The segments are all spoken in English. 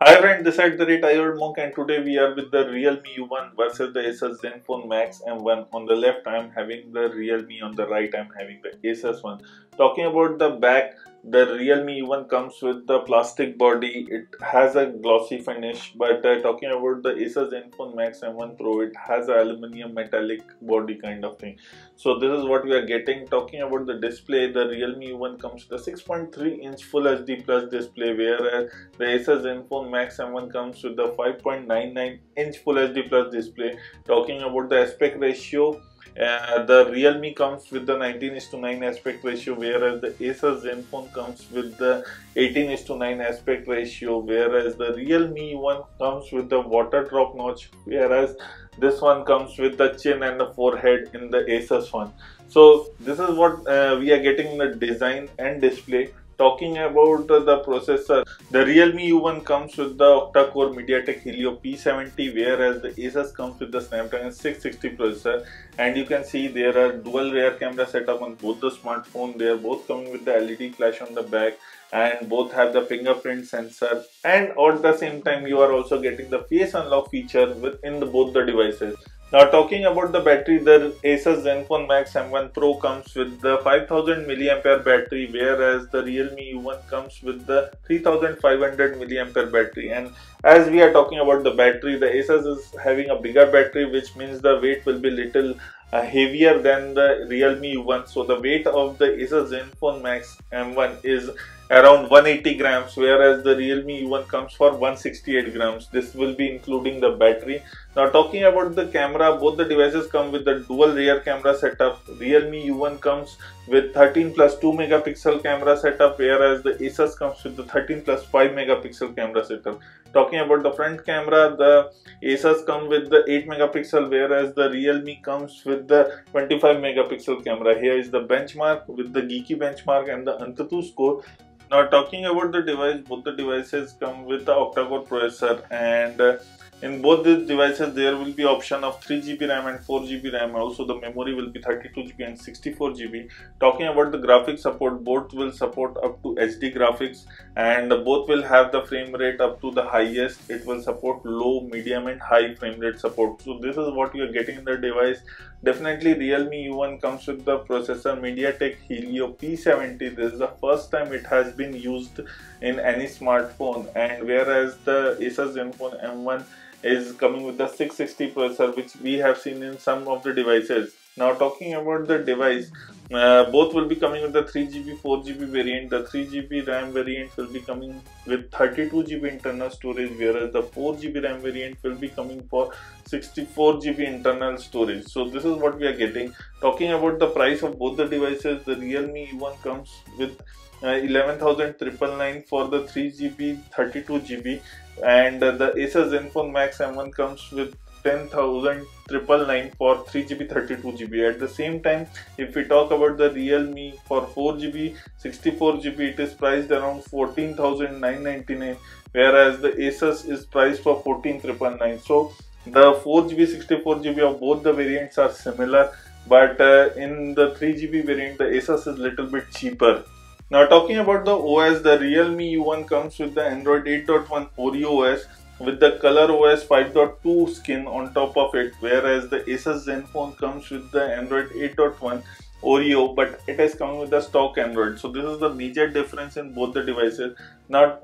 Hi friend, this is the rate I heard Monk, and today we are with the Realme U1 versus the Asus Zenfone Max M1. On the left I am having the Realme, on the right I am having the Asus one. Talking about the back, the Realme U1 comes with the plastic body. It has a glossy finish, but talking about the Asus Zenfone Max M1 Pro, it has a aluminium metallic body kind of thing. So this is what we are getting. Talking about the display, the Realme U1 comes with a 6.3-inch Full HD Plus display, whereas the Asus Zenfone Max M1 comes with the 5.99-inch Full HD Plus display. Talking about the aspect ratio, the Realme comes with the 19:9 aspect ratio, whereas the Asus Zenfone comes with the 18:9 aspect ratio, whereas the Realme one comes with the water drop notch, whereas this one comes with the chin and the forehead in the Asus one. So this is what we are getting in the design and display. Talking about the processor, the Realme U1 comes with the octa-core MediaTek Helio P70, whereas the Asus comes with the Snapdragon 660 processor. And you can see there are dual rear camera setup on both the smartphone. They are both coming with the LED flash on the back, and both have the fingerprint sensor. And at the same time, you are also getting the face unlock feature within both the devices. Now talking about the battery, the Asus Zenfone Max M1 Pro comes with the 5000 mAh battery, whereas the Realme U1 comes with the 3500 mAh battery. And as we are talking about the battery, the Asus is having a bigger battery, which means the weight will be little heavier than the Realme U1. So the weight of the Asus Zenfone Max M1 is around 180 grams, whereas the Realme U1 comes for 168 grams. This will be including the battery. Now talking about the camera, both the devices come with the dual rear camera setup. Realme U1 comes with 13 plus 2 megapixel camera setup, whereas the Asus comes with the 13 plus 5 megapixel camera setup. Talking about the front camera, the Asus come with the 8 megapixel, whereas the Realme comes with the 25 megapixel camera. Here is the benchmark with the geeky benchmark and the Antutu score. Now talking about the device, both the devices come with the octa-core processor, and in both these devices there will be option of 3GB RAM and 4GB RAM. Also the memory will be 32GB and 64GB. Talking about the graphics support, both will support up to HD graphics, and both will have the frame rate up to the highest. It will support low, medium and high frame rate support. So this is what you are getting in the device. Definitely Realme U1 comes with the processor MediaTek Helio P70. This is the first time it has been used in any smartphone, and whereas the Asus Zenfone M1 is coming with the 660 processor, which we have seen in some of the devices. Now talking about the device, both will be coming with the 3GB, 4GB variant. The 3GB RAM variant will be coming with 32GB internal storage, whereas the 4GB RAM variant will be coming for 64GB internal storage. So this is what we are getting. Talking about the price of both the devices, the Realme U1 comes with 11,999 for the 3GB, 32GB, and the Asus Zenfone Max M1 comes with 10,999 for 3GB, 32GB. At the same time, if we talk about the Realme for 4GB, 64GB, it is priced around 14,999, whereas the Asus is priced for 14,999. So the 4GB, 64GB of both the variants are similar, but in the 3GB variant, the Asus is little bit cheaper. Now talking about the OS, the Realme U1 comes with the Android 8.1 Oreo OS with the Color OS 5.2 skin on top of it, whereas the Asus Zenfone comes with the Android 8.1 Oreo, but it is coming with the stock Android. So this is the major difference in both the devices. Now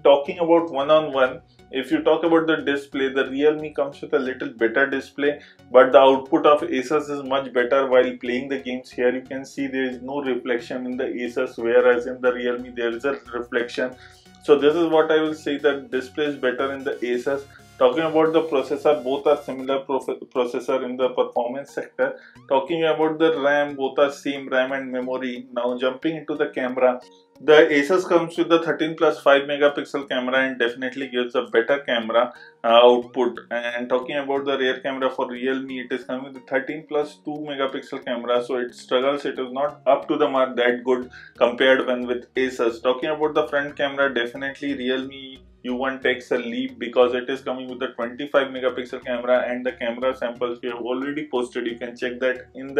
talking about one-on-one, if you talk about the display, the Realme comes with a little better display, but the output of Asus is much better while playing the games. Here you can see there is no reflection in the Asus, whereas in the Realme there is a reflection. So this is what I will say, that display is better in the Asus. Talking about the processor, both are similar processor in the performance sector. Talking about the RAM, both are same RAM and memory. Now jumping into the camera, the Asus comes with the 13 plus 5 megapixel camera and definitely gives a better camera output. And talking about the rear camera for Realme, it is coming with the 13 plus 2 megapixel camera, so it struggles. It is not up to the mark that good compared when with Asus. Talking about the front camera, definitely Realme U1 takes a leap because it is coming with the 25 megapixel camera, and the camera samples we have already posted. You can check that in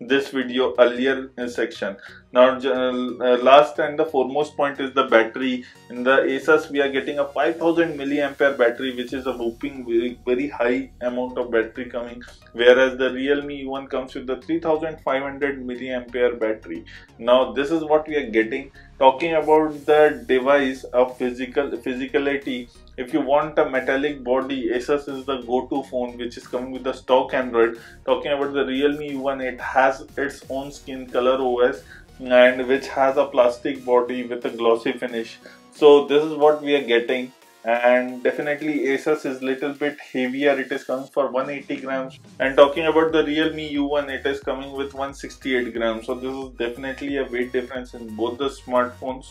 this video earlier section. Now last and the foremost point is the battery. In the Asus we are getting a 5000 milliampere battery, which is a whooping very high amount of battery coming, whereas the Realme U1 comes with the 3500 milliampere battery. Now this is what we are getting. Talking about the device of physicality, if you want a metallic body, Asus is the go-to phone which is coming with the stock Android. Talking about the Realme U1, it has its own skin color OS and which has a plastic body with a glossy finish. So this is what we are getting, and definitely Asus is little bit heavier. It is coming for 180 grams, and talking about the Realme U1, it is coming with 168 grams. So this is definitely a weight difference in both the smartphones.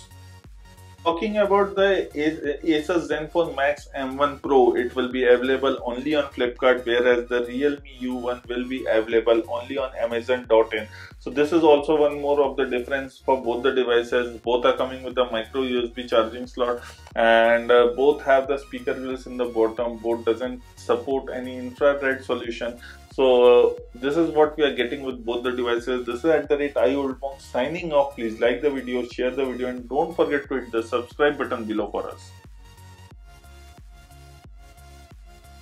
Talking about the Asus Zenfone Max M1 Pro, it will be available only on Flipkart, whereas the Realme U1 will be available only on Amazon.in. So this is also one more of the difference for both the devices. Both are coming with the micro USB charging slot, and both have the speaker grills in the bottom. Both doesn't support any infrared solution. So this is what we are getting with both the devices. This is at the rate IOldMonk signing off. Please like the video, share the video, and don't forget to hit the subscribe button below for us.